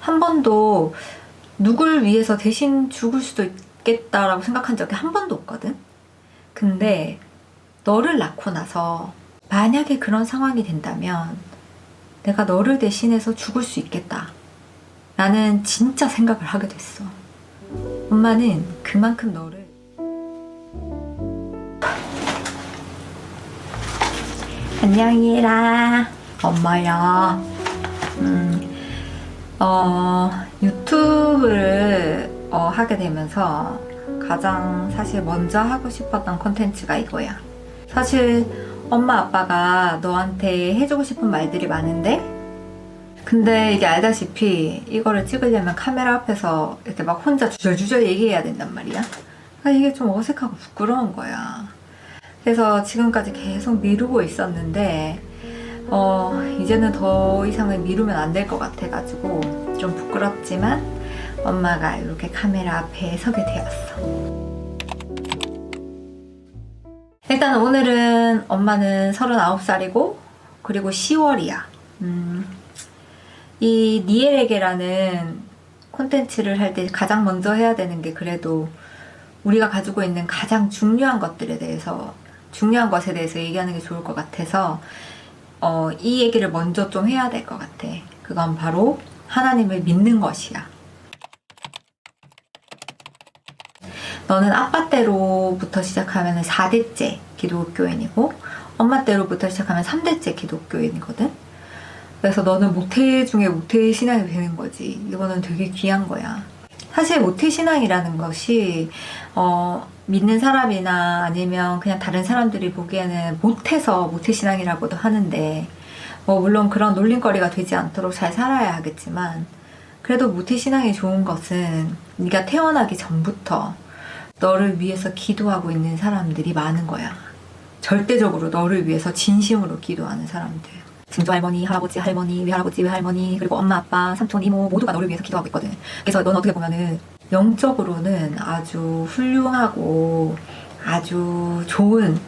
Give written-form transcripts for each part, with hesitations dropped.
한 번도 누굴 위해서 대신 죽을 수도 있겠다라고 생각한 적이 한 번도 없거든. 근데 너를 낳고 나서 만약에 그런 상황이 된다면 내가 너를 대신해서 죽을 수 있겠다 라는 진짜 생각을 하게 됐어. 엄마는 그만큼 너를 안녕히 해라 엄마야. 유튜브를 하게 되면서 가장 사실 먼저 하고 싶었던 콘텐츠가 이거야. 사실 엄마 아빠가 너한테 해주고 싶은 말들이 많은데, 근데 이게 알다시피 이거를 찍으려면 카메라 앞에서 이렇게 막 혼자 주절주절 얘기해야 된단 말이야. 그러니까 이게 좀 어색하고 부끄러운 거야. 그래서 지금까지 계속 미루고 있었는데 이제는 더 이상은 미루면 안 될 것 같아가지고 좀 부끄럽지만 엄마가 이렇게 카메라 앞에 서게 되었어. 일단 오늘은 엄마는 39살이고 그리고 10월이야. 이 니엘에게라는 콘텐츠를 할 때 가장 먼저 해야 되는 게 그래도 우리가 가지고 있는 가장 중요한 것들에 대해서, 중요한 것에 대해서 얘기하는 게 좋을 것 같아서 이 얘기를 먼저 좀 해야 될 것 같아. 그건 바로 하나님을 믿는 것이야. 너는 아빠 때로부터 시작하면 4대째 기독교인이고 엄마 때로부터 시작하면 3대째 기독교인이거든. 그래서 너는 모태 중에 모태 신앙이 되는 거지. 이거는 되게 귀한 거야. 사실 모태 신앙이라는 것이 믿는 사람이나 아니면 그냥 다른 사람들이 보기에는 못해서 모태 신앙이라고도 하는데, 물론 그런 놀림거리가 되지 않도록 잘 살아야 하겠지만, 그래도 모태 신앙이 좋은 것은 네가 태어나기 전부터 너를 위해서 기도하고 있는 사람들이 많은 거야. 절대적으로 너를 위해서 진심으로 기도하는 사람들. 증조 할머니, 할아버지, 할머니, 외할아버지, 외할머니, 그리고 엄마, 아빠, 삼촌, 이모 모두가 너를 위해서 기도하고 있거든. 그래서 넌 어떻게 보면은 영적으로는 아주 훌륭하고 아주 좋은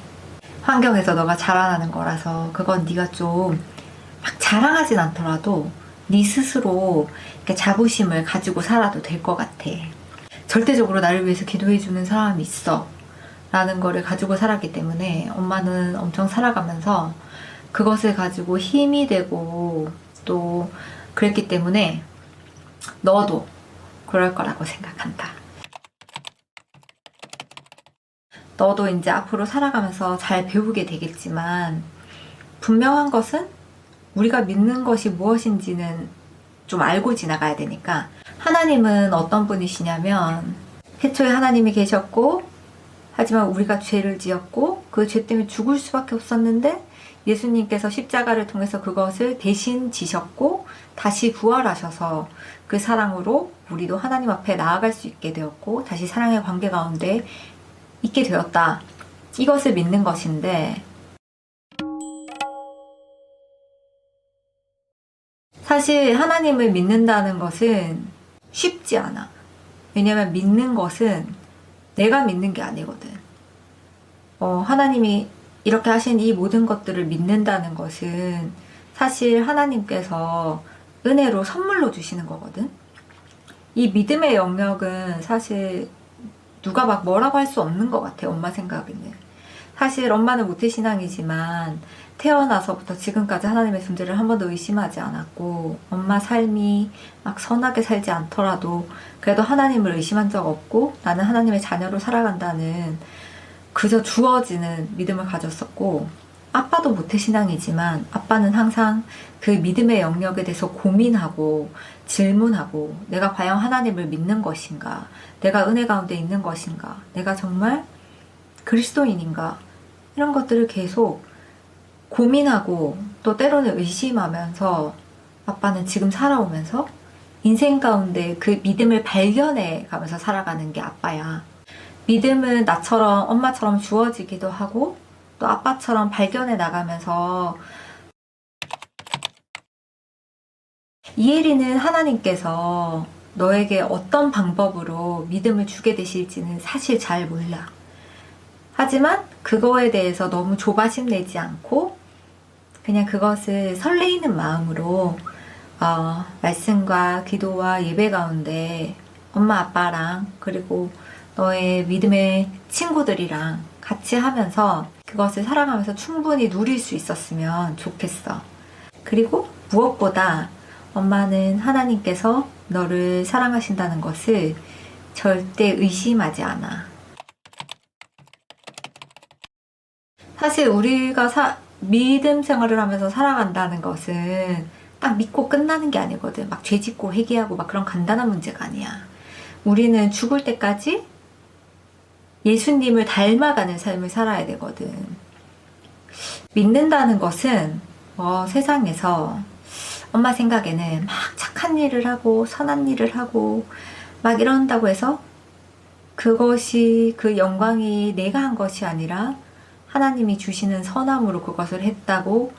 환경에서 너가 자라나는 거라서, 그건 네가 좀 막 자랑하진 않더라도 네 스스로 이렇게 자부심을 가지고 살아도 될 것 같아. 절대적으로 나를 위해서 기도해주는 사람이 있어 라는 거를 가지고 살았기 때문에 엄마는 엄청 살아가면서 그것을 가지고 힘이 되고 또 그랬기 때문에 너도 그럴 거라고 생각한다. 너도 이제 앞으로 살아가면서 잘 배우게 되겠지만, 분명한 것은 우리가 믿는 것이 무엇인지는 좀 알고 지나가야 되니까, 하나님은 어떤 분이시냐면 태초에 하나님이 계셨고, 하지만 우리가 죄를 지었고 그 죄 때문에 죽을 수밖에 없었는데 예수님께서 십자가를 통해서 그것을 대신 지셨고 다시 부활하셔서 그 사랑으로 우리도 하나님 앞에 나아갈 수 있게 되었고 다시 사랑의 관계 가운데 있게 되었다. 이것을 믿는 것인데, 사실 하나님을 믿는다는 것은 쉽지 않아. 왜냐면 믿는 것은 내가 믿는 게 아니거든. 하나님이 이렇게 하신 이 모든 것들을 믿는다는 것은 사실 하나님께서 은혜로 선물로 주시는 거거든. 이 믿음의 영역은 사실 누가 막 뭐라고 할 수 없는 것 같아, 엄마 생각에는. 사실 엄마는 모태신앙이지만 태어나서부터 지금까지 하나님의 존재를 한 번도 의심하지 않았고, 엄마 삶이 막 선하게 살지 않더라도 그래도 하나님을 의심한 적 없고 나는 하나님의 자녀로 살아간다는 그저 주어지는 믿음을 가졌었고, 아빠도 모태신앙이지만 아빠는 항상 그 믿음의 영역에 대해서 고민하고 질문하고, 내가 과연 하나님을 믿는 것인가, 내가 은혜 가운데 있는 것인가, 내가 정말 그리스도인인가, 이런 것들을 계속 고민하고 또 때로는 의심하면서 아빠는 지금 살아오면서 인생 가운데 그 믿음을 발견해 가면서 살아가는 게 아빠야. 믿음은 나처럼 엄마처럼 주어지기도 하고 또 아빠처럼 발견해 나가면서, 이혜리는 하나님께서 너에게 어떤 방법으로 믿음을 주게 되실지는 사실 잘 몰라. 하지만 그거에 대해서 너무 조바심 내지 않고 그냥 그것을 설레이는 마음으로 말씀과 기도와 예배 가운데 엄마 아빠랑 그리고 너의 믿음의 친구들이랑 같이 하면서 그것을 살아가면서 충분히 누릴 수 있었으면 좋겠어. 그리고 무엇보다 엄마는 하나님께서 너를 사랑하신다는 것을 절대 의심하지 않아. 사실 우리가 믿음 생활을 하면서 살아간다는 것은 딱 믿고 끝나는 게 아니거든. 막 죄 짓고 회개하고 막 그런 간단한 문제가 아니야. 우리는 죽을 때까지 예수님을 닮아가는 삶을 살아야 되거든. 믿는다는 것은 세상에서 엄마 생각에는 막 착한 일을 하고 선한 일을 하고 막 이런다고 해서 그것이 그 영광이 내가 한 것이 아니라 하나님이 주시는 선함으로 그것을 했다고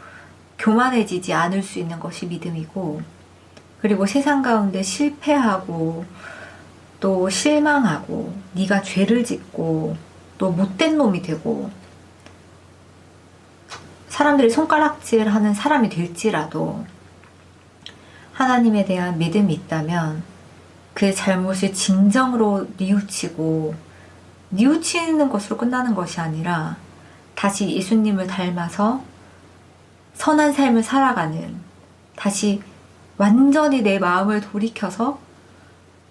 교만해지지 않을 수 있는 것이 믿음이고, 그리고 세상 가운데 실패하고 또 실망하고 네가 죄를 짓고 또 못된 놈이 되고 사람들이 손가락질하는 사람이 될지라도 하나님에 대한 믿음이 있다면 그 잘못을 진정으로 뉘우치는 것으로 끝나는 것이 아니라 다시 예수님을 닮아서 선한 삶을 살아가는, 다시 완전히 내 마음을 돌이켜서,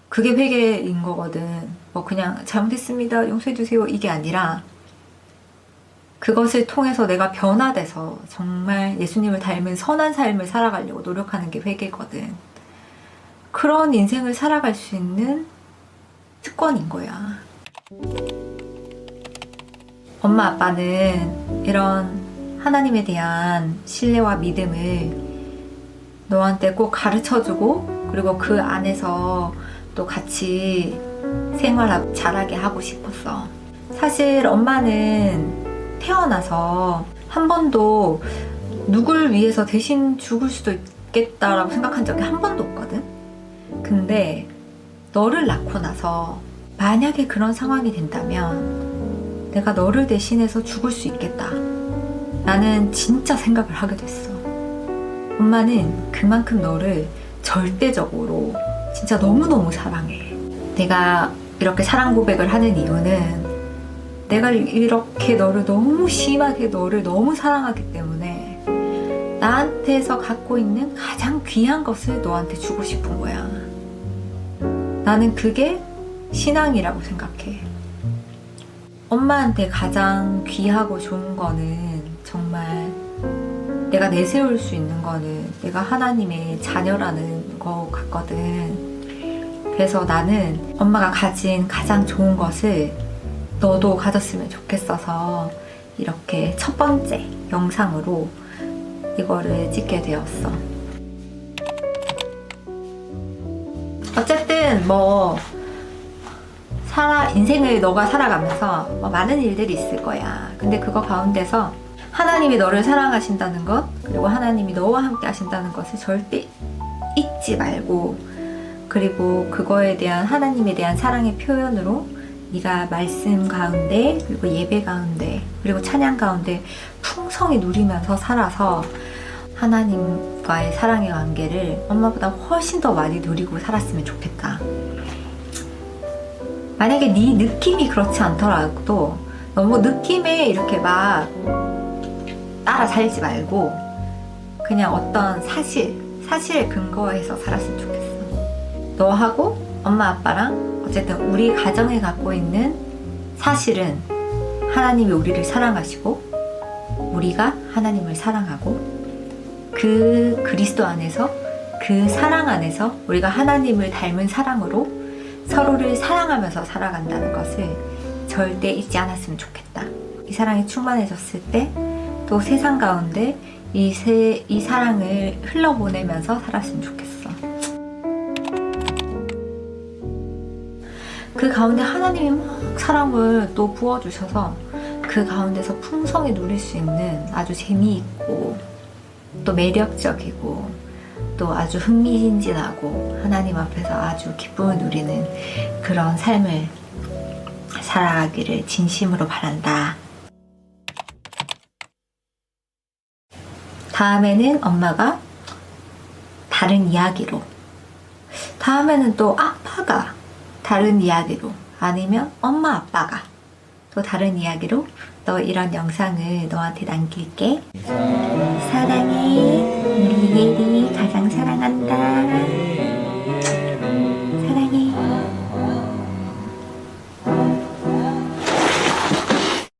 그게 회개인 거거든. 그냥 잘못했습니다, 용서해주세요, 이게 아니라 그것을 통해서 내가 변화돼서 정말 예수님을 닮은 선한 삶을 살아가려고 노력하는 게 회개거든. 그런 인생을 살아갈 수 있는 특권인 거야. 엄마 아빠는 이런 하나님에 대한 신뢰와 믿음을 너한테 꼭 가르쳐주고, 그리고 그 안에서 또 같이 생활하고 자라게 하고 싶었어. 사실 엄마는 태어나서 한 번도 누굴 위해서 대신 죽을 수도 있겠다라고 생각한 적이 한 번도 없거든. 근데 너를 낳고 나서 만약에 그런 상황이 된다면 내가 너를 대신해서 죽을 수 있겠다, 나는 진짜 생각을 하게 됐어. 엄마는 그만큼 너를 절대적으로 진짜 너무너무 사랑해. 내가 이렇게 사랑 고백을 하는 이유는 내가 이렇게 너를 너무 심하게 너를 너무 사랑하기 때문에 나한테서 갖고 있는 가장 귀한 것을 너한테 주고 싶은 거야. 나는 그게 신앙이라고 생각해. 엄마한테 가장 귀하고 좋은 거는 정말 내가 내세울 수 있는 거는 내가 하나님의 자녀라는 거 같거든. 그래서 나는 엄마가 가진 가장 좋은 것을 너도 가졌으면 좋겠어서 이렇게 첫 번째 영상으로 이거를 찍게 되었어. 어쨌든 인생을 너가 살아가면서 많은 일들이 있을 거야. 근데 그거 가운데서 하나님이 너를 사랑하신다는 것, 그리고 하나님이 너와 함께 하신다는 것을 절대 잊지 말고, 그리고 그거에 대한 하나님에 대한 사랑의 표현으로 네가 말씀 가운데, 그리고 예배 가운데, 그리고 찬양 가운데 풍성히 누리면서 살아서 하나님과의 사랑의 관계를 엄마보다 훨씬 더 많이 누리고 살았으면 좋겠다. 만약에 네 느낌이 그렇지 않더라도 너무 느낌에 이렇게 막 따라 살지 말고 그냥 어떤 사실에 근거해서 살았으면 좋겠어. 너하고 엄마 아빠랑 어쨌든 우리 가정에 갖고 있는 사실은 하나님이 우리를 사랑하시고 우리가 하나님을 사랑하고, 그 그리스도 안에서, 그 사랑 안에서 우리가 하나님을 닮은 사랑으로 서로를 사랑하면서 살아간다는 것을 절대 잊지 않았으면 좋겠다. 이 사랑이 충만해졌을 때 또 세상 가운데 이 사랑을 흘러보내면서 살았으면 좋겠어. 그 가운데 하나님이 막 사랑을 또 부어주셔서 그 가운데서 풍성히 누릴 수 있는 아주 재미있고 또 매력적이고 또 아주 흥미진진하고 하나님 앞에서 아주 기쁨을 누리는 그런 삶을 살아가기를 진심으로 바란다. 다음에는 엄마가 다른 이야기로, 다음에는 또 아빠가 다른 이야기로, 아니면 엄마 아빠가 또 다른 이야기로 또 이런 영상을 너한테 남길게. 사랑해.